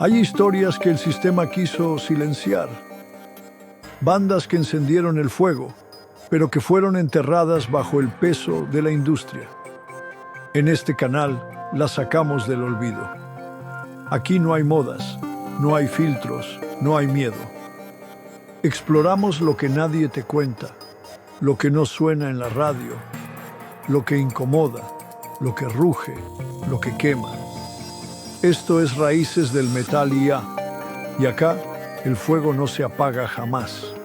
Hay historias que el sistema quiso silenciar, bandas que encendieron el fuego, pero que fueron enterradas bajo el peso de la industria. En este canal las sacamos del olvido. Aquí no hay modas, no hay filtros, no hay miedo. Exploramos lo que nadie te cuenta, lo que no suena en la radio, lo que incomoda, lo que ruge, lo que quema. Esto es Raíces del Metal IA, y acá el fuego no se apaga jamás.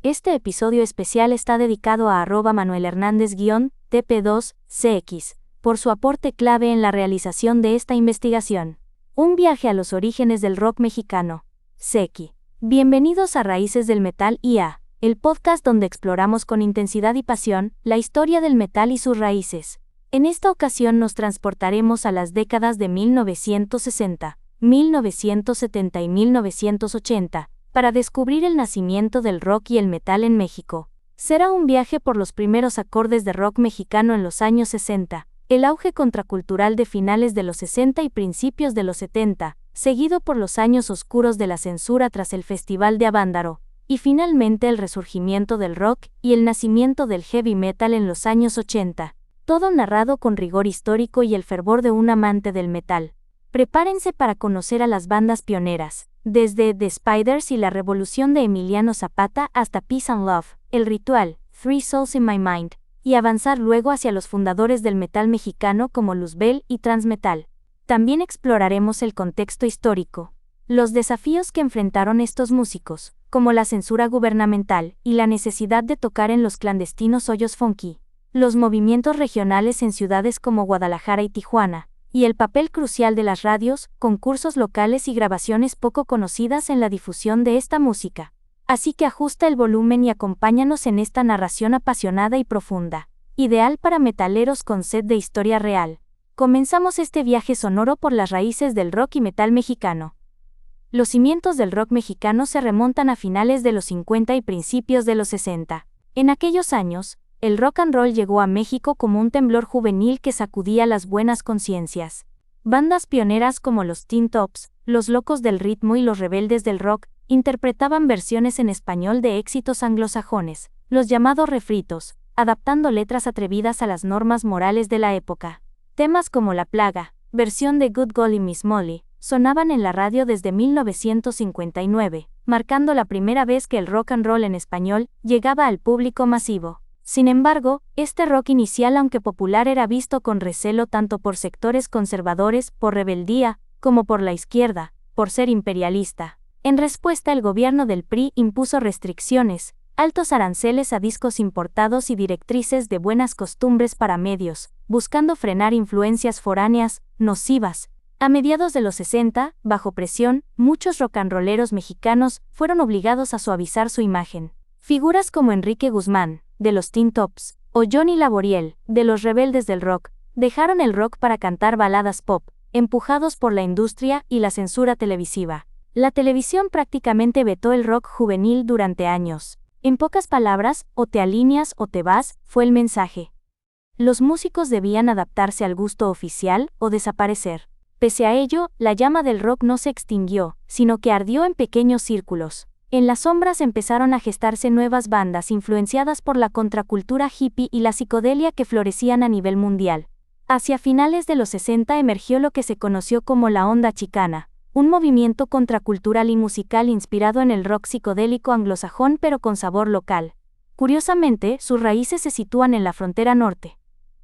Este episodio especial está dedicado a @ManuelHernández_TP2CX, por su aporte clave en la realización de esta investigación. Un viaje a los orígenes del rock mexicano. Seki. Bienvenidos a Raíces del Metal IA, el podcast donde exploramos con intensidad y pasión la historia del metal y sus raíces. En esta ocasión nos transportaremos a las décadas de 1960, 1970 y 1980, para descubrir el nacimiento del rock y el metal en México. Será un viaje por los primeros acordes de rock mexicano en los años 60, el auge contracultural de finales de los 60 y principios de los 70, seguido por los años oscuros de la censura tras el Festival de Avándaro, y finalmente el resurgimiento del rock y el nacimiento del heavy metal en los años 80. Todo narrado con rigor histórico y el fervor de un amante del metal. Prepárense para conocer a las bandas pioneras, desde The Spiders y la Revolución de Emiliano Zapata hasta Peace and Love, El Ritual, Three Souls in My Mind, y avanzar luego hacia los fundadores del metal mexicano como Luzbel y Transmetal. También exploraremos el contexto histórico, los desafíos que enfrentaron estos músicos, como la censura gubernamental y la necesidad de tocar en los clandestinos hoyos funky, los movimientos regionales en ciudades como Guadalajara y Tijuana, y el papel crucial de las radios, concursos locales y grabaciones poco conocidas en la difusión de esta música. Así que ajusta el volumen y acompáñanos en esta narración apasionada y profunda, ideal para metaleros con sed de historia real. Comenzamos este viaje sonoro por las raíces del rock y metal mexicano. Los cimientos del rock mexicano se remontan a finales de los 50 y principios de los 60. En aquellos años, el rock and roll llegó a México como un temblor juvenil que sacudía las buenas conciencias. Bandas pioneras como los Teen Tops, Los Locos del Ritmo y Los Rebeldes del Rock interpretaban versiones en español de éxitos anglosajones, los llamados refritos, adaptando letras atrevidas a las normas morales de la época. Temas como La Plaga, versión de Good Golly Miss Molly, sonaban en la radio desde 1959, marcando la primera vez que el rock and roll en español llegaba al público masivo. Sin embargo, este rock inicial, aunque popular, era visto con recelo tanto por sectores conservadores, por rebeldía, como por la izquierda, por ser imperialista. En respuesta, el gobierno del PRI impuso restricciones, altos aranceles a discos importados y directrices de buenas costumbres para medios, buscando frenar influencias foráneas, nocivas. A mediados de los 60, bajo presión, muchos rock and rolleros mexicanos fueron obligados a suavizar su imagen. Figuras como Enrique Guzmán, de los Teen Tops, o Johnny Laboriel, de los Rebeldes del Rock, dejaron el rock para cantar baladas pop, empujados por la industria y la censura televisiva. La televisión prácticamente vetó el rock juvenil durante años. En pocas palabras, o te alineas o te vas, fue el mensaje. Los músicos debían adaptarse al gusto oficial o desaparecer. Pese a ello, la llama del rock no se extinguió, sino que ardió en pequeños círculos. En las sombras empezaron a gestarse nuevas bandas influenciadas por la contracultura hippie y la psicodelia que florecían a nivel mundial. Hacia finales de los 60 emergió lo que se conoció como la onda chicana, un movimiento contracultural y musical inspirado en el rock psicodélico anglosajón pero con sabor local. Curiosamente, sus raíces se sitúan en la frontera norte.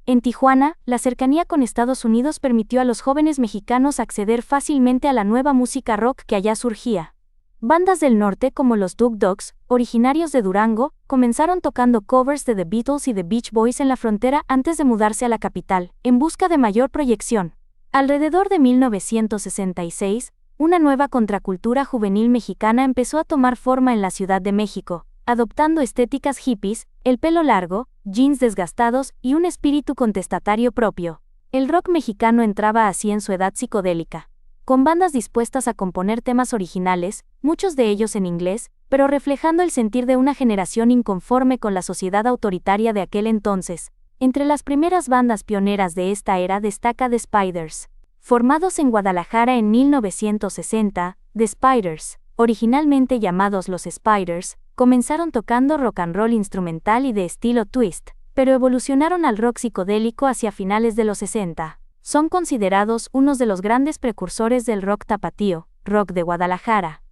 En Tijuana, la cercanía con Estados Unidos permitió a los jóvenes mexicanos acceder fácilmente a la nueva música rock que allá surgía. Bandas del norte como los Dug Dogs, originarios de Durango, comenzaron tocando covers de The Beatles y The Beach Boys en la frontera antes de mudarse a la capital, en busca de mayor proyección. Alrededor de 1966, una nueva contracultura juvenil mexicana empezó a tomar forma en la Ciudad de México, adoptando estéticas hippies, el pelo largo, jeans desgastados y un espíritu contestatario propio. El rock mexicano entraba así en su edad psicodélica, con bandas dispuestas a componer temas originales, muchos de ellos en inglés, pero reflejando el sentir de una generación inconforme con la sociedad autoritaria de aquel entonces. Entre las primeras bandas pioneras de esta era destaca The Spiders. Formados en Guadalajara en 1960, The Spiders, originalmente llamados los Spiders, comenzaron tocando rock and roll instrumental y de estilo twist, pero evolucionaron al rock psicodélico hacia finales de los 60. Son considerados unos de los grandes precursores del rock tapatío, rock de Guadalajara.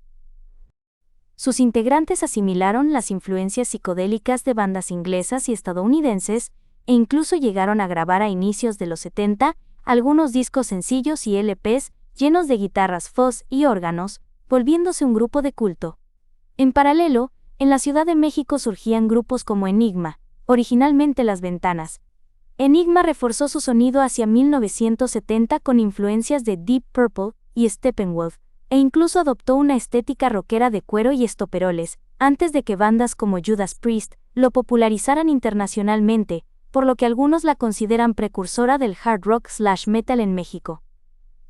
Sus integrantes asimilaron las influencias psicodélicas de bandas inglesas y estadounidenses, e incluso llegaron a grabar a inicios de los 70 algunos discos sencillos y LPs llenos de guitarras fuzz y órganos, volviéndose un grupo de culto. En paralelo, en la Ciudad de México surgían grupos como Enigma, originalmente Las Ventanas. Enigma reforzó su sonido hacia 1970 con influencias de Deep Purple y Steppenwolf, e incluso adoptó una estética rockera de cuero y estoperoles, antes de que bandas como Judas Priest lo popularizaran internacionalmente, por lo que algunos la consideran precursora del hard rock/metal en México.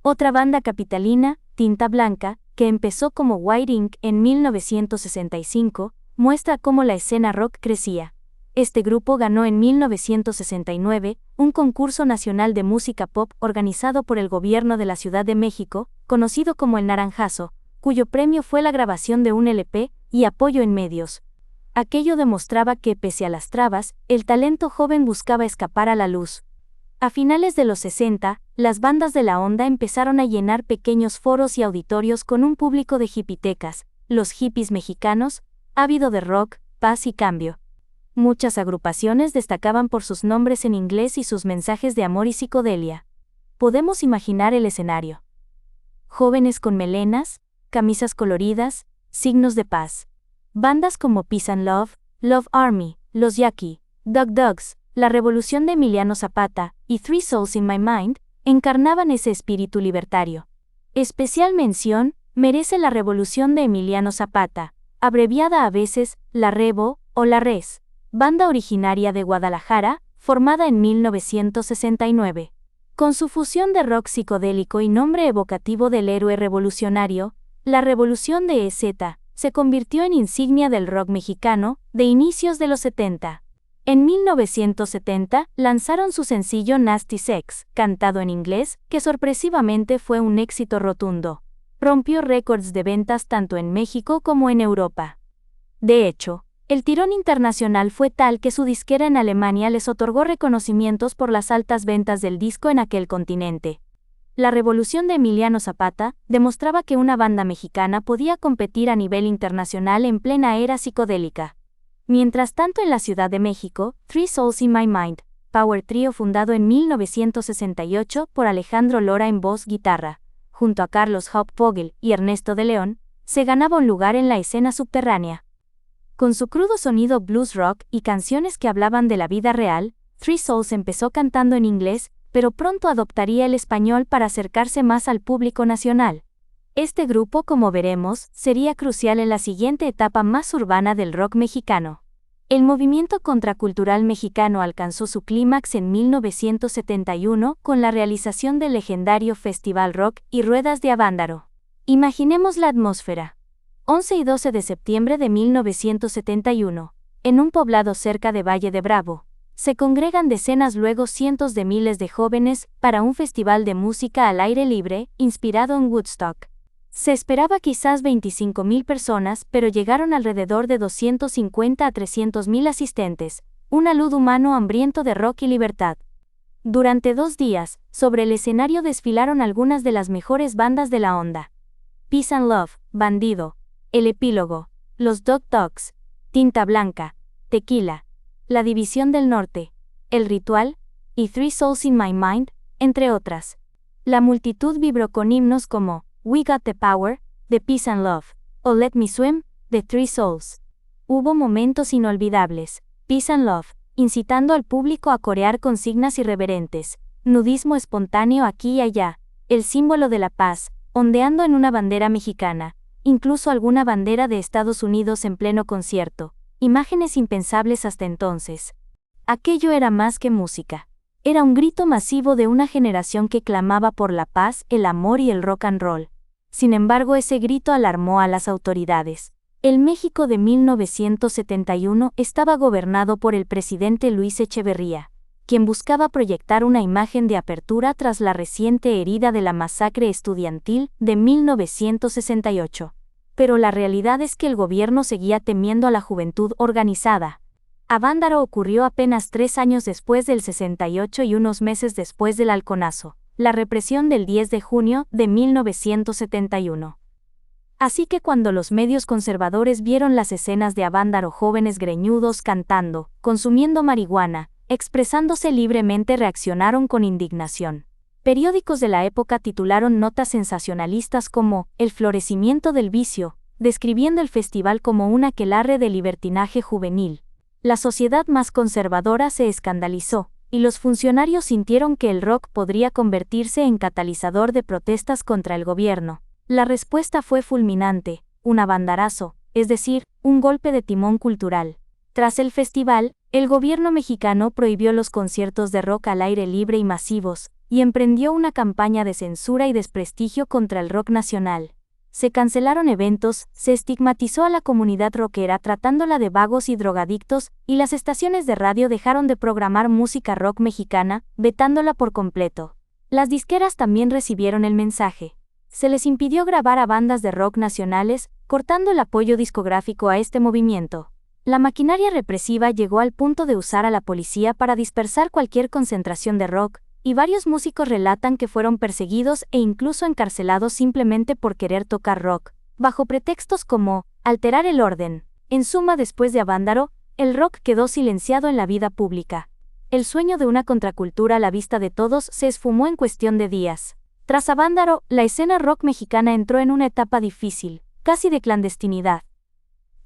Otra banda capitalina, Tinta Blanca, que empezó como White Ink en 1965, muestra cómo la escena rock crecía. Este grupo ganó en 1969 un concurso nacional de música pop organizado por el gobierno de la Ciudad de México, conocido como El Naranjazo, cuyo premio fue la grabación de un LP y apoyo en medios. Aquello demostraba que, pese a las trabas, el talento joven buscaba escapar a la luz. A finales de los 60, las bandas de la onda empezaron a llenar pequeños foros y auditorios con un público de hipitecas, los hippies mexicanos, ávido de rock, paz y cambio. Muchas agrupaciones destacaban por sus nombres en inglés y sus mensajes de amor y psicodelia. Podemos imaginar el escenario. Jóvenes con melenas, camisas coloridas, signos de paz. Bandas como Peace and Love, Love Army, Los Yaqui, Dug Dugs, La Revolución de Emiliano Zapata y Three Souls in My Mind encarnaban ese espíritu libertario. Especial mención merece La Revolución de Emiliano Zapata, abreviada a veces La Revo o La Res, banda originaria de Guadalajara, formada en 1969. Con su fusión de rock psicodélico y nombre evocativo del héroe revolucionario, La Revolución de EZ se convirtió en insignia del rock mexicano de inicios de los 70. En 1970 lanzaron su sencillo Nasty Sex, cantado en inglés, que sorpresivamente fue un éxito rotundo. Rompió récords de ventas tanto en México como en Europa. De hecho, el tirón internacional fue tal que su disquera en Alemania les otorgó reconocimientos por las altas ventas del disco en aquel continente. La Revolución de Emiliano Zapata demostraba que una banda mexicana podía competir a nivel internacional en plena era psicodélica. Mientras tanto, en la Ciudad de México, Three Souls in My Mind, power trio fundado en 1968 por Alejandro Lora en voz guitarra, junto a Carlos Hauptvogel y Ernesto de León, se ganaba un lugar en la escena subterránea. Con su crudo sonido blues rock y canciones que hablaban de la vida real, Three Souls empezó cantando en inglés, pero pronto adoptaría el español para acercarse más al público nacional. Este grupo, como veremos, sería crucial en la siguiente etapa más urbana del rock mexicano. El movimiento contracultural mexicano alcanzó su clímax en 1971 con la realización del legendario Festival Rock y Ruedas de Avándaro. Imaginemos la atmósfera. 11 y 12 de septiembre de 1971, en un poblado cerca de Valle de Bravo, se congregan decenas, luego cientos de miles de jóvenes para un festival de música al aire libre, inspirado en Woodstock. Se esperaba quizás 25,000 personas, pero llegaron alrededor de 250 a 300,000 asistentes, un alud humano hambriento de rock y libertad. Durante 2 días, sobre el escenario desfilaron algunas de las mejores bandas de la onda. Peace and Love, Bandido, El Epílogo, Los Dug Dugs, Tinta Blanca, Tequila, La División del Norte, El Ritual, y Three Souls in My Mind, entre otras. La multitud vibró con himnos como We Got the Power, de Peace and Love, o Let Me Swim, de Three Souls. Hubo momentos inolvidables. Peace and Love, incitando al público a corear consignas irreverentes, nudismo espontáneo aquí y allá, el símbolo de la paz, ondeando en una bandera mexicana, incluso alguna bandera de Estados Unidos en pleno concierto. Imágenes impensables hasta entonces. Aquello era más que música. Era un grito masivo de una generación que clamaba por la paz, el amor y el rock and roll. Sin embargo, ese grito alarmó a las autoridades. El México de 1971 estaba gobernado por el presidente Luis Echeverría, quien buscaba proyectar una imagen de apertura tras la reciente herida de la masacre estudiantil de 1968. Pero la realidad es que el gobierno seguía temiendo a la juventud organizada. Avándaro ocurrió apenas 3 años después del 68 y unos meses después del halconazo, la represión del 10 de junio de 1971. Así que cuando los medios conservadores vieron las escenas de Avándaro, jóvenes greñudos cantando, consumiendo marihuana, expresándose libremente, reaccionaron con indignación. Periódicos de la época titularon notas sensacionalistas como "El florecimiento del vicio", describiendo el festival como un aquelarre de libertinaje juvenil. La sociedad más conservadora se escandalizó, y los funcionarios sintieron que el rock podría convertirse en catalizador de protestas contra el gobierno. La respuesta fue fulminante, un avandarazo, es decir, un golpe de timón cultural. Tras el festival, el gobierno mexicano prohibió los conciertos de rock al aire libre y masivos, y emprendió una campaña de censura y desprestigio contra el rock nacional. Se cancelaron eventos, se estigmatizó a la comunidad rockera tratándola de vagos y drogadictos, y las estaciones de radio dejaron de programar música rock mexicana, vetándola por completo. Las disqueras también recibieron el mensaje. Se les impidió grabar a bandas de rock nacionales, cortando el apoyo discográfico a este movimiento. La maquinaria represiva llegó al punto de usar a la policía para dispersar cualquier concentración de rock, y varios músicos relatan que fueron perseguidos e incluso encarcelados simplemente por querer tocar rock, bajo pretextos como alterar el orden. En suma, después de Avándaro, el rock quedó silenciado en la vida pública. El sueño de una contracultura a la vista de todos se esfumó en cuestión de días. Tras Avándaro, la escena rock mexicana entró en una etapa difícil, casi de clandestinidad.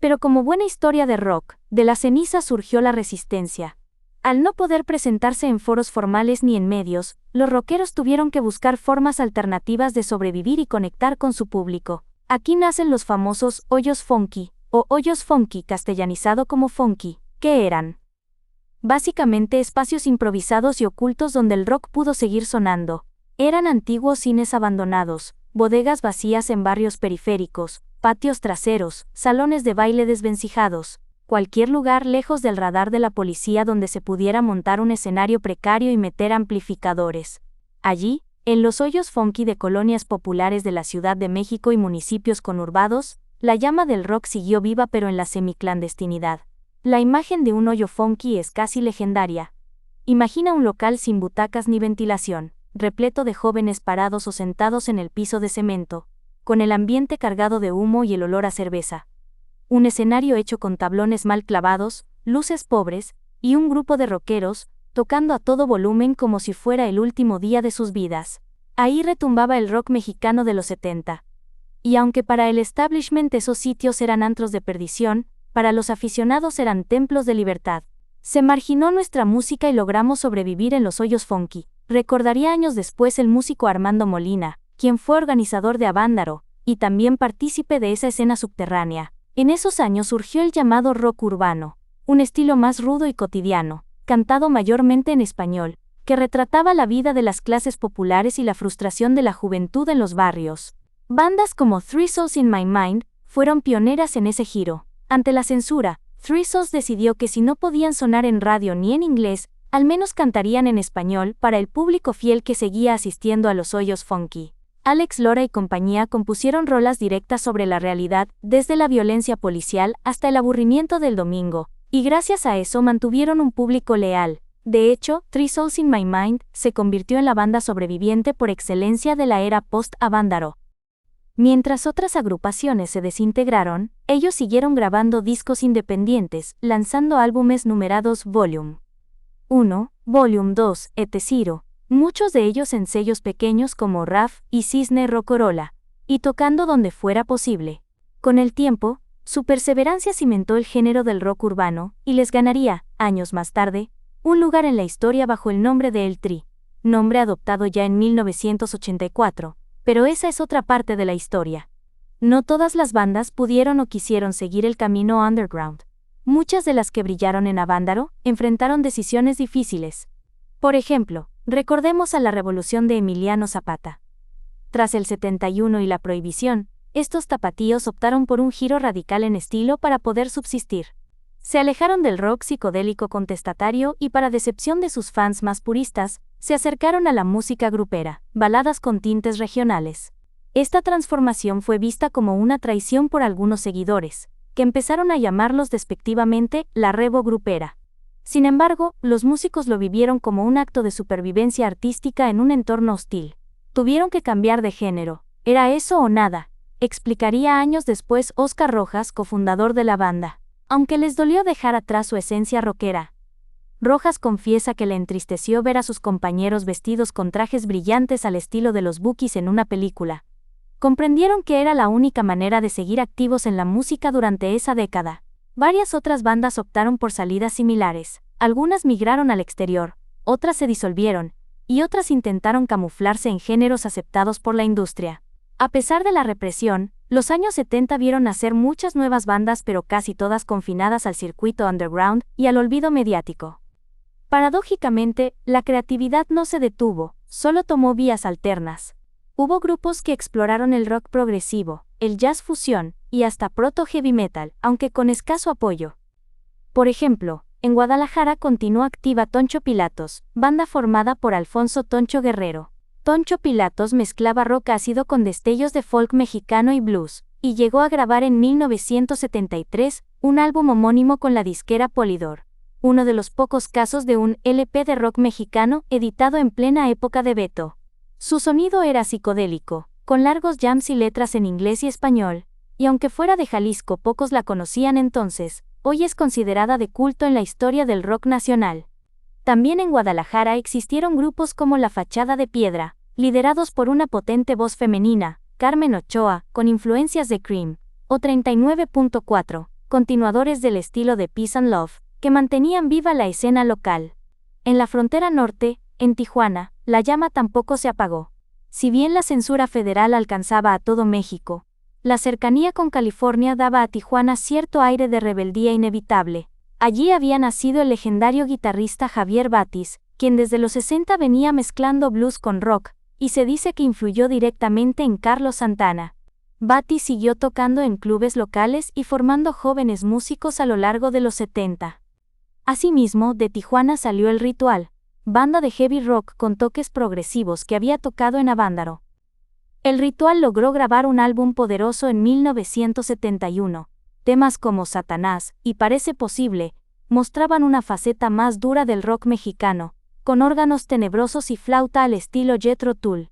Pero como buena historia de rock, de la ceniza surgió la resistencia. Al no poder presentarse en foros formales ni en medios, los rockeros tuvieron que buscar formas alternativas de sobrevivir y conectar con su público. Aquí nacen los famosos hoyos funky, o hoyos funky castellanizado como funky, que eran básicamente espacios improvisados y ocultos donde el rock pudo seguir sonando. Eran antiguos cines abandonados, bodegas vacías en barrios periféricos, patios traseros, salones de baile desvencijados, cualquier lugar lejos del radar de la policía donde se pudiera montar un escenario precario y meter amplificadores. Allí, en los hoyos funky de colonias populares de la Ciudad de México y municipios conurbados, la llama del rock siguió viva pero en la semiclandestinidad. La imagen de un hoyo funky es casi legendaria. Imagina un local sin butacas ni ventilación, repleto de jóvenes parados o sentados en el piso de cemento, con el ambiente cargado de humo y el olor a cerveza. Un escenario hecho con tablones mal clavados, luces pobres, y un grupo de rockeros, tocando a todo volumen como si fuera el último día de sus vidas. Ahí retumbaba el rock mexicano de los 70. Y aunque para el establishment esos sitios eran antros de perdición, para los aficionados eran templos de libertad. Se marginó nuestra música y logramos sobrevivir en los hoyos funky, recordaría años después el músico Armando Molina, quien fue organizador de Avándaro, y también partícipe de esa escena subterránea. En esos años surgió el llamado rock urbano, un estilo más rudo y cotidiano, cantado mayormente en español, que retrataba la vida de las clases populares y la frustración de la juventud en los barrios. Bandas como Three Souls in My Mind fueron pioneras en ese giro. Ante la censura, Three Souls decidió que si no podían sonar en radio ni en inglés, al menos cantarían en español para el público fiel que seguía asistiendo a los hoyos funky. Alex Lora y compañía compusieron rolas directas sobre la realidad, desde la violencia policial hasta el aburrimiento del domingo, y gracias a eso mantuvieron un público leal. De hecho, Three Souls in My Mind se convirtió en la banda sobreviviente por excelencia de la era post-Avándaro. Mientras otras agrupaciones se desintegraron, ellos siguieron grabando discos independientes, lanzando álbumes numerados Volume 1, Volume 2, etc., muchos de ellos en sellos pequeños como RAF y Cisne Rockorola, y tocando donde fuera posible. Con el tiempo, su perseverancia cimentó el género del rock urbano, y les ganaría, años más tarde, un lugar en la historia bajo el nombre de El Tri, nombre adoptado ya en 1984, pero esa es otra parte de la historia. No todas las bandas pudieron o quisieron seguir el camino underground. Muchas de las que brillaron en Avándaro enfrentaron decisiones difíciles. Por ejemplo, recordemos a la revolución de Emiliano Zapata. Tras el 71 y la prohibición, estos tapatíos optaron por un giro radical en estilo para poder subsistir. Se alejaron del rock psicodélico contestatario y, para decepción de sus fans más puristas, se acercaron a la música grupera, baladas con tintes regionales. Esta transformación fue vista como una traición por algunos seguidores, que empezaron a llamarlos despectivamente la revo grupera. Sin embargo, los músicos lo vivieron como un acto de supervivencia artística en un entorno hostil. Tuvieron que cambiar de género, era eso o nada, explicaría años después Óscar Rojas, cofundador de la banda. Aunque les dolió dejar atrás su esencia rockera, Rojas confiesa que le entristeció ver a sus compañeros vestidos con trajes brillantes al estilo de los Bookies en una película. Comprendieron que era la única manera de seguir activos en la música durante esa década. Varias otras bandas optaron por salidas similares, algunas migraron al exterior, otras se disolvieron, y otras intentaron camuflarse en géneros aceptados por la industria. A pesar de la represión, los años 70 vieron nacer muchas nuevas bandas, pero casi todas confinadas al circuito underground y al olvido mediático. Paradójicamente, la creatividad no se detuvo, solo tomó vías alternas. Hubo grupos que exploraron el rock progresivo, el jazz fusión, y hasta proto-heavy metal, aunque con escaso apoyo. Por ejemplo, en Guadalajara continuó activa Toncho Pilatos, banda formada por Alfonso Toncho Guerrero. Toncho Pilatos mezclaba rock ácido con destellos de folk mexicano y blues, y llegó a grabar en 1973 un álbum homónimo con la disquera Polydor, uno de los pocos casos de un LP de rock mexicano editado en plena época de Beto. Su sonido era psicodélico, con largos jams y letras en inglés y español, y aunque fuera de Jalisco pocos la conocían entonces, hoy es considerada de culto en la historia del rock nacional. También en Guadalajara existieron grupos como La Fachada de Piedra, liderados por una potente voz femenina, Carmen Ochoa, con influencias de Cream, o 39.4, continuadores del estilo de Peace and Love, que mantenían viva la escena local. En la frontera norte, en Tijuana, la llama tampoco se apagó. Si bien la censura federal alcanzaba a todo México, la cercanía con California daba a Tijuana cierto aire de rebeldía inevitable. Allí había nacido el legendario guitarrista Javier Batis, quien desde los 60 venía mezclando blues con rock, y se dice que influyó directamente en Carlos Santana. Batis siguió tocando en clubes locales y formando jóvenes músicos a lo largo de los 70. Asimismo, de Tijuana salió El Ritual, banda de heavy rock con toques progresivos que había tocado en Avándaro. El Ritual logró grabar un álbum poderoso en 1971. Temas como Satanás y Parece Posible mostraban una faceta más dura del rock mexicano, con órganos tenebrosos y flauta al estilo Jethro Tull.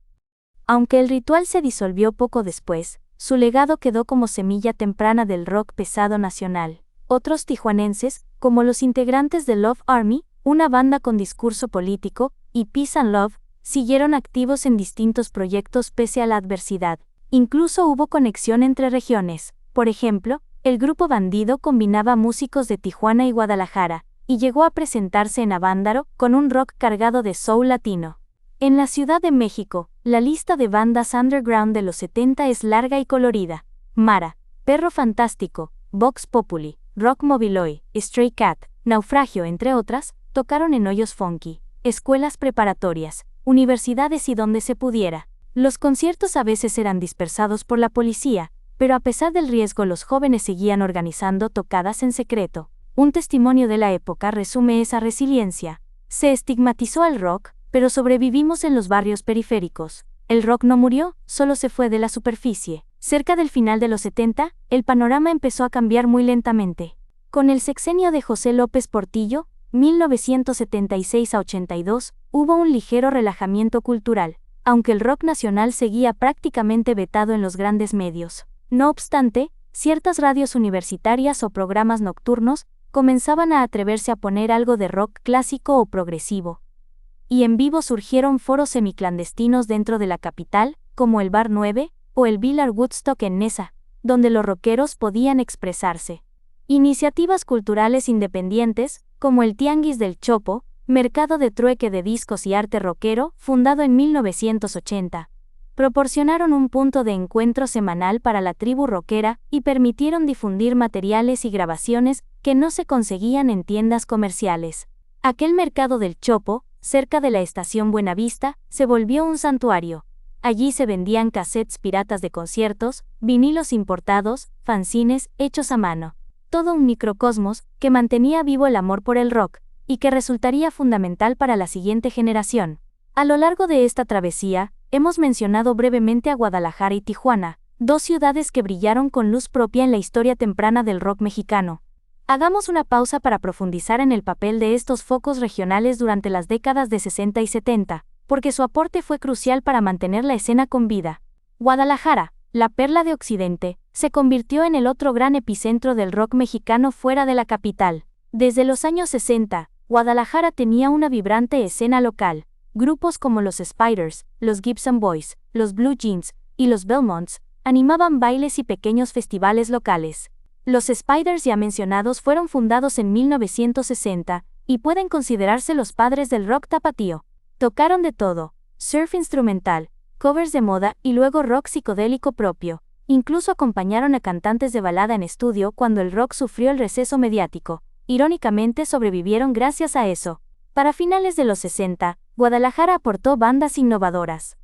Aunque El Ritual se disolvió poco después, su legado quedó como semilla temprana del rock pesado nacional. Otros tijuanenses, como los integrantes de Love Army, una banda con discurso político, y Peace and Love, siguieron activos en distintos proyectos pese a la adversidad. Incluso hubo conexión entre regiones. Por ejemplo, el grupo Bandido combinaba músicos de Tijuana y Guadalajara, y llegó a presentarse en Avándaro con un rock cargado de soul latino. En la Ciudad de México, la lista de bandas underground de los 70 es larga y colorida. Mara, Perro Fantástico, Vox Populi, Rock Mobiloy, Stray Cat, Naufragio, entre otras, tocaron en hoyos funky, escuelas preparatorias, universidades y donde se pudiera. Los conciertos a veces eran dispersados por la policía, pero a pesar del riesgo los jóvenes seguían organizando tocadas en secreto. Un testimonio de la época resume esa resiliencia. Se estigmatizó al rock, pero sobrevivimos en los barrios periféricos. El rock no murió, solo se fue de la superficie. Cerca del final de los 70, el panorama empezó a cambiar muy lentamente. Con el sexenio de José López Portillo, 1976 a 82, hubo un ligero relajamiento cultural, aunque el rock nacional seguía prácticamente vetado en los grandes medios. No obstante, ciertas radios universitarias o programas nocturnos comenzaban a atreverse a poner algo de rock clásico o progresivo. Y en vivo surgieron foros semiclandestinos dentro de la capital, como el Bar 9, o el Villar Woodstock en Nesa, donde los rockeros podían expresarse. Iniciativas culturales independientes, como el Tianguis del Chopo, mercado de trueque de discos y arte rockero, fundado en 1980, proporcionaron un punto de encuentro semanal para la tribu rockera y permitieron difundir materiales y grabaciones que no se conseguían en tiendas comerciales. Aquel mercado del Chopo, cerca de la estación Buenavista, se volvió un santuario. Allí se vendían cassettes piratas de conciertos, vinilos importados, fanzines hechos a mano. todo un microcosmos que mantenía vivo el amor por el rock, y que resultaría fundamental para la siguiente generación. A lo largo de esta travesía, hemos mencionado brevemente a Guadalajara y Tijuana, dos ciudades que brillaron con luz propia en la historia temprana del rock mexicano. Hagamos una pausa para profundizar en el papel de estos focos regionales durante las décadas de 60 y 70, porque su aporte fue crucial para mantener la escena con vida. Guadalajara, la perla de Occidente, se convirtió en el otro gran epicentro del rock mexicano fuera de la capital. Desde los años 60, Guadalajara tenía una vibrante escena local. Grupos como los Spiders, los Gibson Boys, los Blue Jeans y los Belmonts animaban bailes y pequeños festivales locales. Los Spiders ya mencionados fueron fundados en 1960 y pueden considerarse los padres del rock tapatío. Tocaron de todo: surf instrumental, covers de moda y luego rock psicodélico propio. Incluso acompañaron a cantantes de balada en estudio cuando el rock sufrió el receso mediático. Irónicamente sobrevivieron gracias a eso. Para finales de los 60, Guadalajara aportó bandas innovadoras.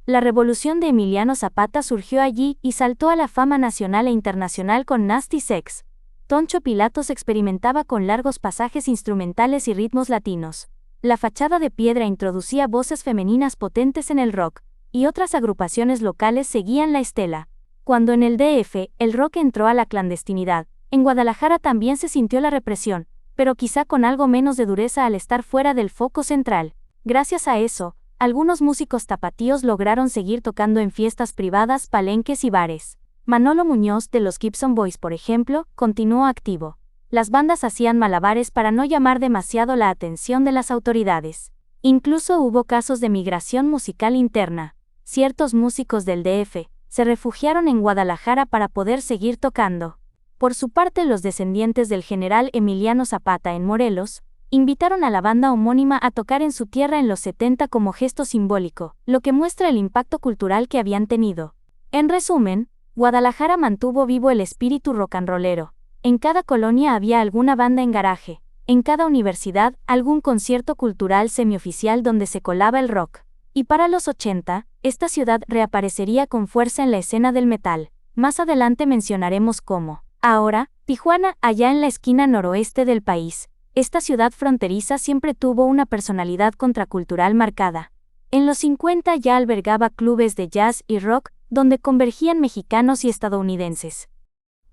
La revolución de Emiliano Zapata surgió allí y saltó a la fama nacional e internacional con Nasty Sex. Toncho Pilatos experimentaba con largos pasajes instrumentales y ritmos latinos. La Fachada de Piedra introducía voces femeninas potentes en el rock, y otras agrupaciones locales seguían la estela. Cuando en el DF el rock entró a la clandestinidad, en Guadalajara también se sintió la represión, pero quizá con algo menos de dureza al estar fuera del foco central. Gracias a eso, algunos músicos tapatíos lograron seguir tocando en fiestas privadas, palenques y bares. Manolo Muñoz de los Gibson Boys, por ejemplo, continuó activo. Las bandas hacían malabares para no llamar demasiado la atención de las autoridades. Incluso hubo casos de migración musical interna. Ciertos músicos del DF se refugiaron en Guadalajara para poder seguir tocando. Por su parte, los descendientes del general Emiliano Zapata en Morelos invitaron a la banda homónima a tocar en su tierra en los 70 como gesto simbólico, lo que muestra el impacto cultural que habían tenido. En resumen, Guadalajara mantuvo vivo el espíritu rocanrolero. En cada colonia había alguna banda en garaje, en cada universidad algún concierto cultural semioficial donde se colaba el rock. Y para los 80, esta ciudad reaparecería con fuerza en la escena del metal. Más adelante mencionaremos cómo. Ahora, Tijuana, allá en la esquina noroeste del país. Esta ciudad fronteriza siempre tuvo una personalidad contracultural marcada. En los 50 ya albergaba clubes de jazz y rock, donde convergían mexicanos y estadounidenses.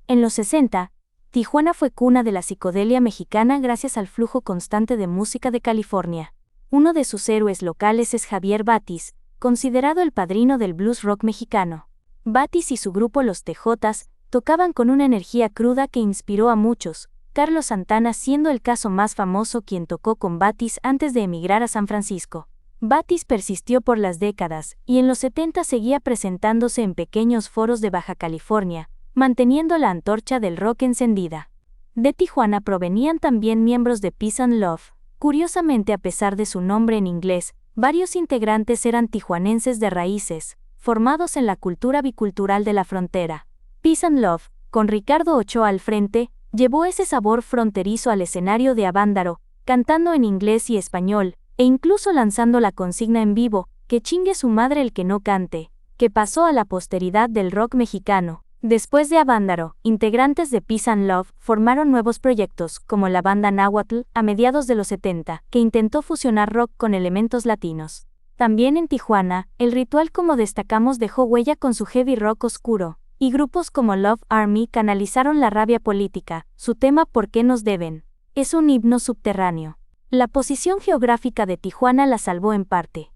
En los 60, Tijuana fue cuna de la psicodelia mexicana gracias al flujo constante de música de California. Uno de sus héroes locales es Javier Batis, considerado el padrino del blues rock mexicano. Batis y su grupo Los Tejotas tocaban con una energía cruda que inspiró a muchos, Carlos Santana siendo el caso más famoso, quien tocó con Batis antes de emigrar a San Francisco. Batis persistió por las décadas, y en los 70 seguía presentándose en pequeños foros de Baja California, manteniendo la antorcha del rock encendida. De Tijuana provenían también miembros de Peace and Love. Curiosamente, a pesar de su nombre en inglés, varios integrantes eran tijuanenses de raíces, formados en la cultura bicultural de la frontera. Peace and Love, con Ricardo Ochoa al frente, llevó ese sabor fronterizo al escenario de Avándaro, cantando en inglés y español, e incluso lanzando la consigna en vivo, que chingue su madre el que no cante, que pasó a la posteridad del rock mexicano. Después de Avándaro, integrantes de Peace and Love formaron nuevos proyectos, como la banda Náhuatl, a mediados de los 70, que intentó fusionar rock con elementos latinos. También en Tijuana, el Ritual, como destacamos, dejó huella con su heavy rock oscuro, y grupos como Love Army canalizaron la rabia política. Su tema ¿Por qué nos deben? Es un himno subterráneo. La posición geográfica de Tijuana la salvó en parte.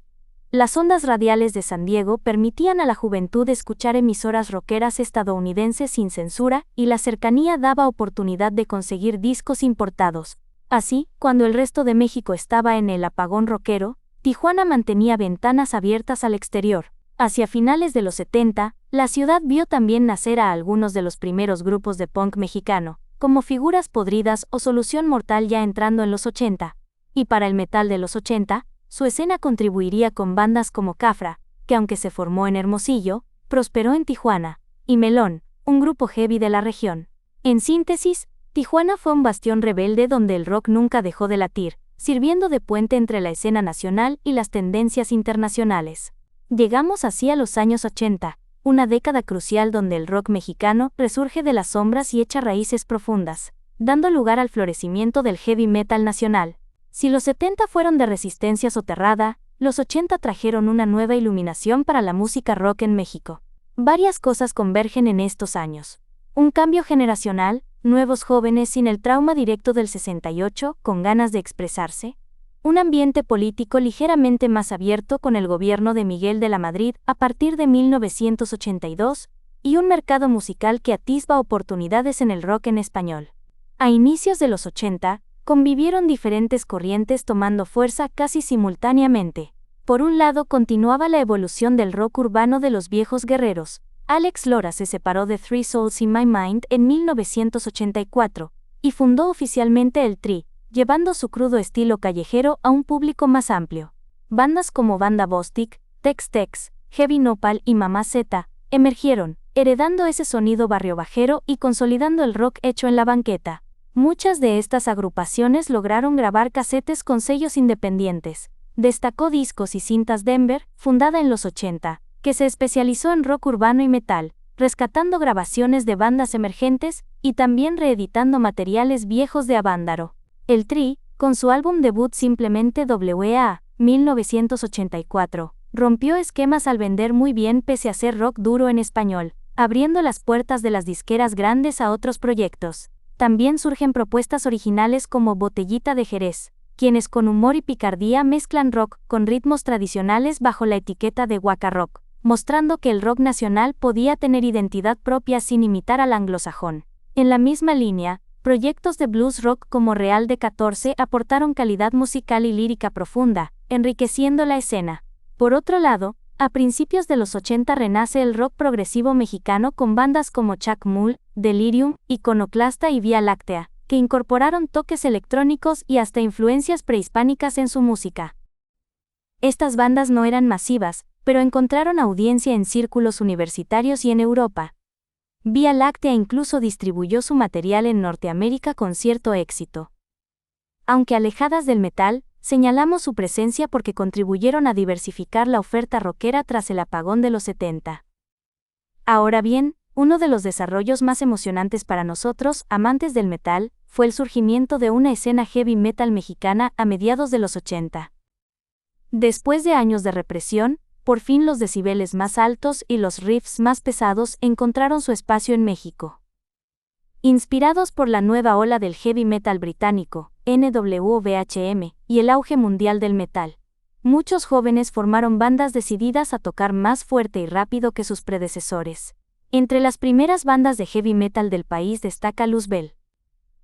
Las ondas radiales de San Diego permitían a la juventud escuchar emisoras rockeras estadounidenses sin censura, y la cercanía daba oportunidad de conseguir discos importados. Así, cuando el resto de México estaba en el apagón rockero, Tijuana mantenía ventanas abiertas al exterior. Hacia finales de los 70, la ciudad vio también nacer a algunos de los primeros grupos de punk mexicano, como Figuras Podridas o Solución Mortal ya entrando en los 80. Y para el metal de los 80, su escena contribuiría con bandas como Cafra, que aunque se formó en Hermosillo, prosperó en Tijuana, y Melón, un grupo heavy de la región. En síntesis, Tijuana fue un bastión rebelde donde el rock nunca dejó de latir, sirviendo de puente entre la escena nacional y las tendencias internacionales. Llegamos así a los años 80, una década crucial donde el rock mexicano resurge de las sombras y echa raíces profundas, dando lugar al florecimiento del heavy metal nacional. Si los 70 fueron de resistencia soterrada, los 80 trajeron una nueva iluminación para la música rock en México. Varias cosas convergen en estos años. Un cambio generacional, nuevos jóvenes sin el trauma directo del 68, con ganas de expresarse. Un ambiente político ligeramente más abierto con el gobierno de Miguel de la Madrid a partir de 1982, y un mercado musical que atisba oportunidades en el rock en español. A inicios de los 80, convivieron diferentes corrientes tomando fuerza casi simultáneamente. Por un lado continuaba la evolución del rock urbano de los viejos guerreros. Alex Lora se separó de Three Souls in My Mind en 1984, y fundó oficialmente el Tri, llevando su crudo estilo callejero a un público más amplio. Bandas como Banda Bostik, Tex-Tex, Heavy Nopal y Mamá Z emergieron, heredando ese sonido barrio bajero y consolidando el rock hecho en la banqueta. Muchas de estas agrupaciones lograron grabar casetes con sellos independientes. Destacó Discos y Cintas Denver, fundada en los 80, que se especializó en rock urbano y metal, rescatando grabaciones de bandas emergentes y también reeditando materiales viejos de Avándaro. El Tri, con su álbum debut Simplemente W.A., 1984, rompió esquemas al vender muy bien pese a ser rock duro en español, abriendo las puertas de las disqueras grandes a otros proyectos. También surgen propuestas originales como Botellita de Jerez, quienes con humor y picardía mezclan rock con ritmos tradicionales bajo la etiqueta de Waka Rock, mostrando que el rock nacional podía tener identidad propia sin imitar al anglosajón. En la misma línea, proyectos de blues rock como Real de 14 aportaron calidad musical y lírica profunda, enriqueciendo la escena. Por otro lado, a principios de los 80 renace el rock progresivo mexicano con bandas como Chacmul, Delirium, Iconoclasta y Vía Láctea, que incorporaron toques electrónicos y hasta influencias prehispánicas en su música. Estas bandas no eran masivas, pero encontraron audiencia en círculos universitarios y en Europa. Vía Láctea incluso distribuyó su material en Norteamérica con cierto éxito. Aunque alejadas del metal, señalamos su presencia porque contribuyeron a diversificar la oferta rockera tras el apagón de los 70. Ahora bien, uno de los desarrollos más emocionantes para nosotros, amantes del metal, fue el surgimiento de una escena heavy metal mexicana a mediados de los 80. Después de años de represión, por fin los decibeles más altos y los riffs más pesados encontraron su espacio en México. Inspirados por la nueva ola del heavy metal británico, NWVHM, y el auge mundial del metal, muchos jóvenes formaron bandas decididas a tocar más fuerte y rápido que sus predecesores. Entre las primeras bandas de heavy metal del país destaca Luzbel.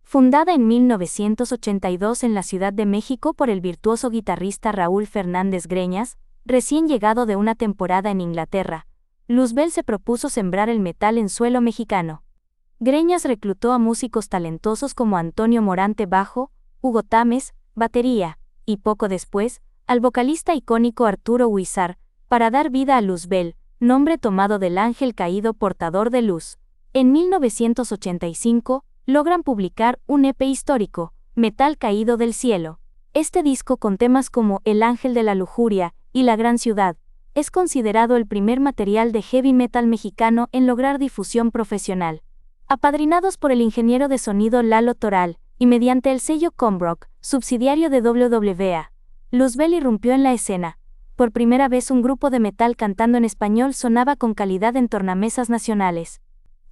Fundada en 1982 en la Ciudad de México por el virtuoso guitarrista Raúl Fernández Greñas, recién llegado de una temporada en Inglaterra, Luzbel se propuso sembrar el metal en suelo mexicano. Greñas reclutó a músicos talentosos como Antonio Morante bajo, Hugo Tames, batería, y poco después, al vocalista icónico Arturo Huizar, para dar vida a Luzbel, nombre tomado del ángel caído portador de luz. En 1985, logran publicar un EP histórico, Metal Caído del Cielo. Este disco con temas como El Ángel de la Lujuria y La Gran Ciudad, es considerado el primer material de heavy metal mexicano en lograr difusión profesional. Apadrinados por el ingeniero de sonido Lalo Toral, y mediante el sello Comrock, subsidiario de WWA, Luzbel irrumpió en la escena. Por primera vez un grupo de metal cantando en español sonaba con calidad en tornamesas nacionales.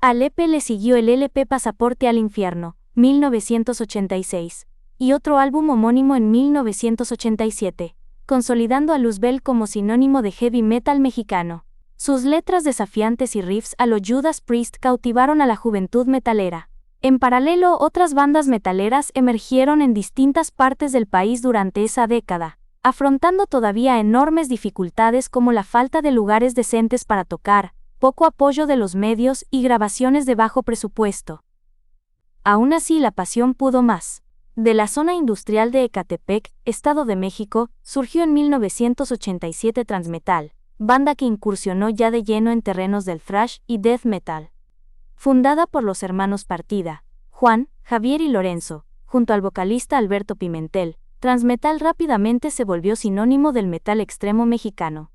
Al EP le siguió el LP Pasaporte al Infierno, 1986, y otro álbum homónimo en 1987, consolidando a Luzbel como sinónimo de heavy metal mexicano. Sus letras desafiantes y riffs a lo Judas Priest cautivaron a la juventud metalera. En paralelo, otras bandas metaleras emergieron en distintas partes del país durante esa década, afrontando todavía enormes dificultades como la falta de lugares decentes para tocar, poco apoyo de los medios y grabaciones de bajo presupuesto. Aún así, la pasión pudo más. De la zona industrial de Ecatepec, Estado de México, surgió en 1987 Transmetal, banda que incursionó ya de lleno en terrenos del thrash y death metal. Fundada por los hermanos Partida, Juan, Javier y Lorenzo, junto al vocalista Alberto Pimentel, Transmetal rápidamente se volvió sinónimo del metal extremo mexicano.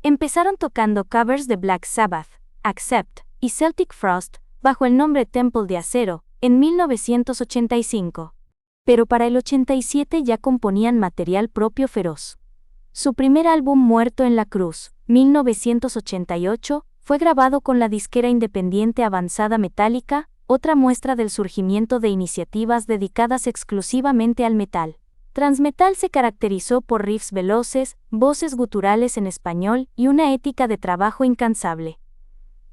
Empezaron tocando covers de Black Sabbath, Accept y Celtic Frost, bajo el nombre Temple de Acero, en 1985. Pero para el 87 ya componían material propio feroz. Su primer álbum Muerto en la Cruz, 1988, fue grabado con la disquera independiente Avanzada Metálica, otra muestra del surgimiento de iniciativas dedicadas exclusivamente al metal. Transmetal se caracterizó por riffs veloces, voces guturales en español y una ética de trabajo incansable.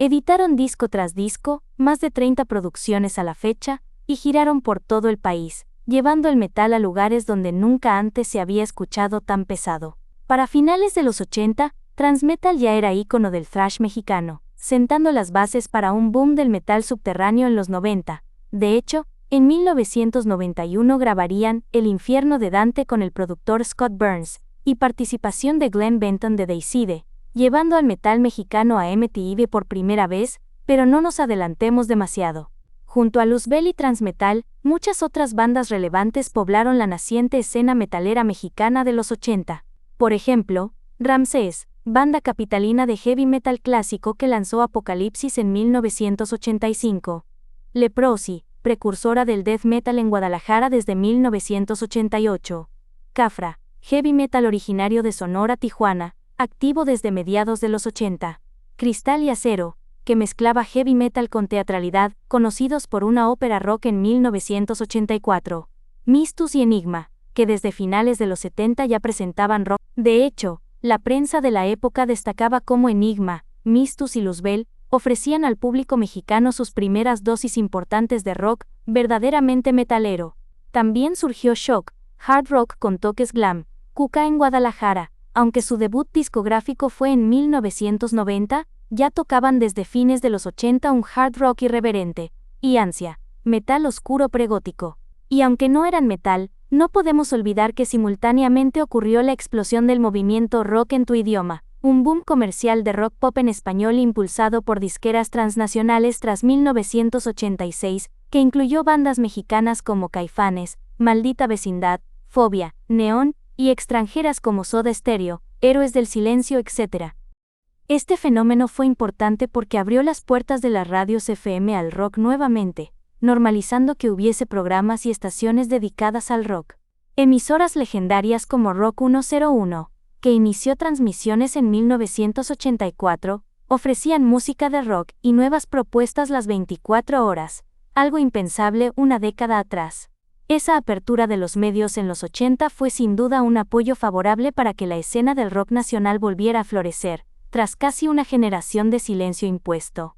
Editaron disco tras disco, más de 30 producciones a la fecha, y giraron por todo el país, llevando el metal a lugares donde nunca antes se había escuchado tan pesado. Para finales de los 80, Transmetal ya era ícono del thrash mexicano, sentando las bases para un boom del metal subterráneo en los 90. De hecho, en 1991 grabarían El infierno de Dante con el productor Scott Burns, y participación de Glenn Benton de Deicide, llevando al metal mexicano a MTV por primera vez, pero no nos adelantemos demasiado. Junto a Luzbel y Transmetal, muchas otras bandas relevantes poblaron la naciente escena metalera mexicana de los 80. Por ejemplo, Ramsés, banda capitalina de heavy metal clásico que lanzó Apocalipsis en 1985. Leprosy, precursora del death metal en Guadalajara desde 1988. Cafra, heavy metal originario de Sonora, Tijuana, activo desde mediados de los 80. Cristal y Acero, que mezclaba heavy metal con teatralidad, conocidos por una ópera rock en 1984. Mistus y Enigma, que desde finales de los 70 ya presentaban rock. De hecho, la prensa de la época destacaba cómo Enigma, Mistus y Luzbel ofrecían al público mexicano sus primeras dosis importantes de rock verdaderamente metalero. También surgió Shock, hard rock con toques glam, Cuca en Guadalajara, aunque su debut discográfico fue en 1990, ya tocaban desde fines de los 80 un hard rock irreverente, y Ansia, metal oscuro pregótico. Y aunque no eran metal, no podemos olvidar que simultáneamente ocurrió la explosión del movimiento rock en tu idioma, un boom comercial de rock pop en español impulsado por disqueras transnacionales tras 1986, que incluyó bandas mexicanas como Caifanes, Maldita Vecindad, Fobia, Neón, y extranjeras como Soda Stereo, Héroes del Silencio, etc. Este fenómeno fue importante porque abrió las puertas de las radios FM al rock nuevamente, normalizando que hubiese programas y estaciones dedicadas al rock. Emisoras legendarias como Rock 101, que inició transmisiones en 1984, ofrecían música de rock y nuevas propuestas las 24 horas, algo impensable una década atrás. Esa apertura de los medios en los 80 fue sin duda un apoyo favorable para que la escena del rock nacional volviera a florecer, tras casi una generación de silencio impuesto.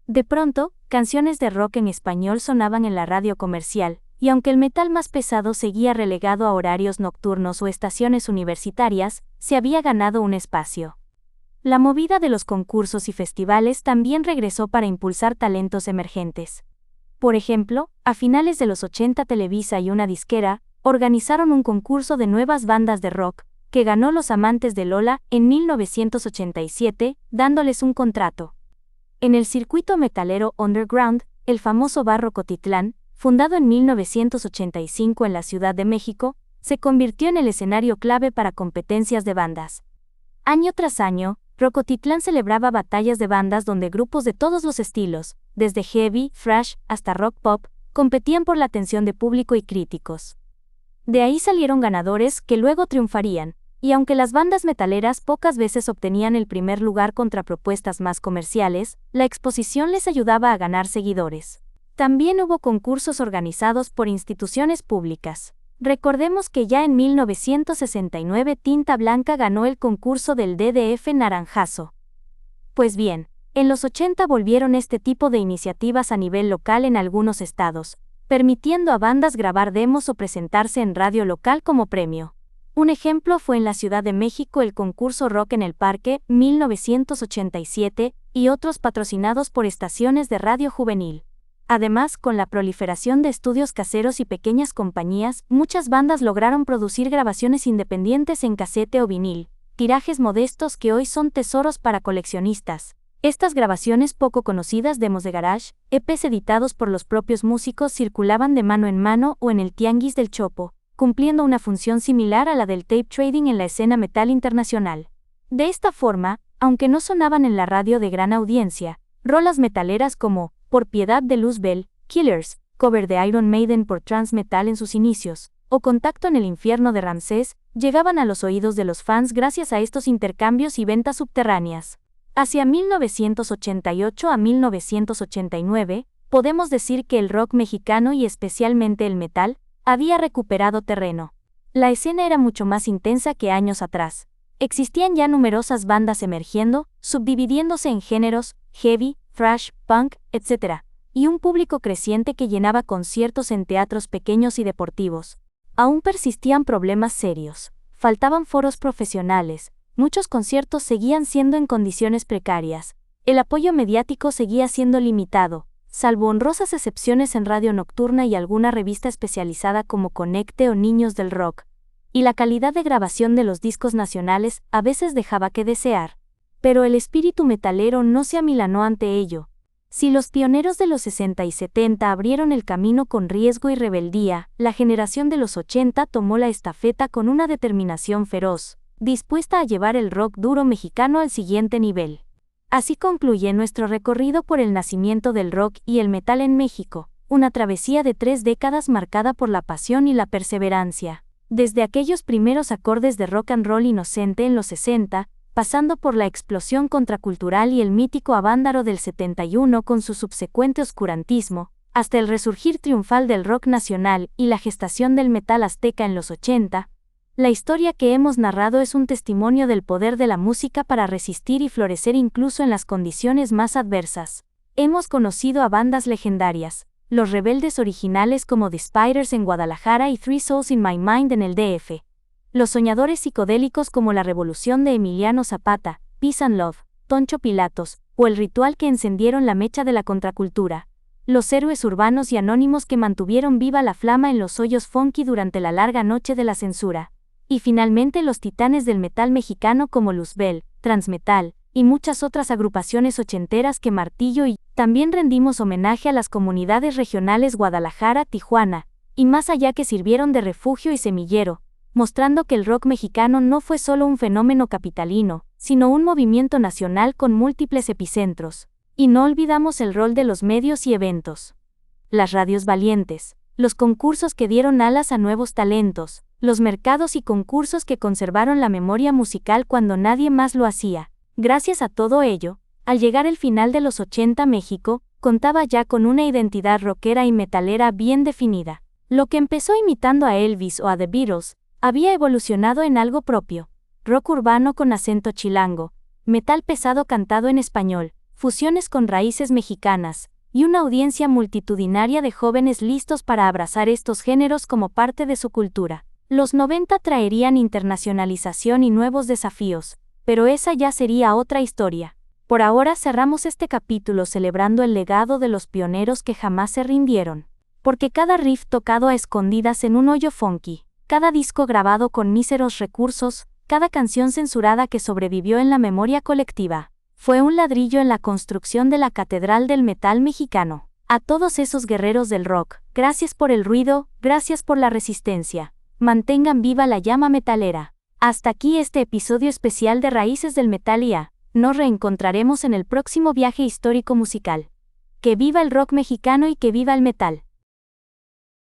De pronto, canciones de rock en español sonaban en la radio comercial, y aunque el metal más pesado seguía relegado a horarios nocturnos o estaciones universitarias, se había ganado un espacio. La movida de los concursos y festivales también regresó para impulsar talentos emergentes. Por ejemplo, a finales de los 80 Televisa y una disquera organizaron un concurso de nuevas bandas de rock, que ganó Los Amantes de Lola en 1987, dándoles un contrato. En el circuito metalero underground, el famoso bar Rocotitlán, fundado en 1985 en la Ciudad de México, se convirtió en el escenario clave para competencias de bandas. Año tras año, Rocotitlán celebraba batallas de bandas donde grupos de todos los estilos, desde heavy, thrash, hasta rock pop, competían por la atención de público y críticos. De ahí salieron ganadores que luego triunfarían, y aunque las bandas metaleras pocas veces obtenían el primer lugar contra propuestas más comerciales, la exposición les ayudaba a ganar seguidores. También hubo concursos organizados por instituciones públicas. Recordemos que ya en 1969 Tinta Blanca ganó el concurso del DDF Naranjazo. Pues bien, en los 80 volvieron este tipo de iniciativas a nivel local en algunos estados, permitiendo a bandas grabar demos o presentarse en radio local como premio. Un ejemplo fue en la Ciudad de México el concurso Rock en el Parque, 1987, y otros patrocinados por estaciones de radio juvenil. Además, con la proliferación de estudios caseros y pequeñas compañías, muchas bandas lograron producir grabaciones independientes en casete o vinil, tirajes modestos que hoy son tesoros para coleccionistas. Estas grabaciones poco conocidas, demos de garage, EPs editados por los propios músicos, circulaban de mano en mano o en el Tianguis del Chopo, cumpliendo una función similar a la del tape trading en la escena metal internacional. De esta forma, aunque no sonaban en la radio de gran audiencia, Rolas metaleras como Por piedad de Luzbel, Killers, cover de Iron Maiden por Transmetal en sus inicios, o Contacto en el infierno de Ramsés, llegaban a los oídos de los fans gracias a estos intercambios y ventas subterráneas. Hacia 1988 a 1989, podemos decir que el rock mexicano y especialmente el metal, había recuperado terreno. La escena era mucho más intensa que años atrás. Existían ya numerosas bandas emergiendo, subdividiéndose en géneros, heavy, thrash, punk, etc., y un público creciente que llenaba conciertos en teatros pequeños y deportivos. Aún persistían problemas serios. Faltaban foros profesionales, muchos conciertos seguían siendo en condiciones precarias, el apoyo mediático seguía siendo limitado, salvo honrosas excepciones en radio nocturna y alguna revista especializada como Conecte o Niños del Rock, y la calidad de grabación de los discos nacionales a veces dejaba que desear. Pero el espíritu metalero no se amilanó ante ello. Si los pioneros de los 60 y 70 abrieron el camino con riesgo y rebeldía, la generación de los 80 tomó la estafeta con una determinación feroz, dispuesta a llevar el rock duro mexicano al siguiente nivel. Así concluye nuestro recorrido por el nacimiento del rock y el metal en México, una travesía de 3 décadas marcada por la pasión y la perseverancia. Desde aquellos primeros acordes de rock and roll inocente en los 60, pasando por la explosión contracultural y el mítico Avándaro del 71 con su subsecuente oscurantismo, hasta el resurgir triunfal del rock nacional y la gestación del metal azteca en los 80, la historia que hemos narrado es un testimonio del poder de la música para resistir y florecer incluso en las condiciones más adversas. Hemos conocido a bandas legendarias, Los Rebeldes originales como The Spiders en Guadalajara y Three Souls in My Mind en el DF. Los soñadores psicodélicos como La Revolución de Emiliano Zapata, Peace and Love, Toncho Pilatos, o El Ritual que encendieron la mecha de la contracultura. Los héroes urbanos y anónimos que mantuvieron viva la flama en los hoyos funky durante la larga noche de la censura. Y finalmente los titanes del metal mexicano como Luzbel, Transmetal, y muchas otras agrupaciones ochenteras que Martillo y también rendimos homenaje a las comunidades regionales Guadalajara, Tijuana, y más allá que sirvieron de refugio y semillero, mostrando que el rock mexicano no fue solo un fenómeno capitalino, sino un movimiento nacional con múltiples epicentros. Y no olvidamos el rol de los medios y eventos. Las radios valientes, los concursos que dieron alas a nuevos talentos, los mercados y concursos que conservaron la memoria musical cuando nadie más lo hacía. Gracias a todo ello, al llegar el final de los 80 México, contaba ya con una identidad rockera y metalera bien definida. Lo que empezó imitando a Elvis o a The Beatles, había evolucionado en algo propio, rock urbano con acento chilango, metal pesado cantado en español, fusiones con raíces mexicanas, y una audiencia multitudinaria de jóvenes listos para abrazar estos géneros como parte de su cultura. Los 90 traerían internacionalización y nuevos desafíos, pero esa ya sería otra historia. Por ahora cerramos este capítulo celebrando el legado de los pioneros que jamás se rindieron. Porque cada riff tocado a escondidas en un hoyo funky, cada disco grabado con míseros recursos, cada canción censurada que sobrevivió en la memoria colectiva, fue un ladrillo en la construcción de la catedral del metal mexicano. A todos esos guerreros del rock, gracias por el ruido, gracias por la resistencia. Mantengan viva la llama metalera. Hasta aquí este episodio especial de Raíces del Metal IA. Nos reencontraremos en el próximo viaje histórico musical. Que viva el rock mexicano y que viva el metal.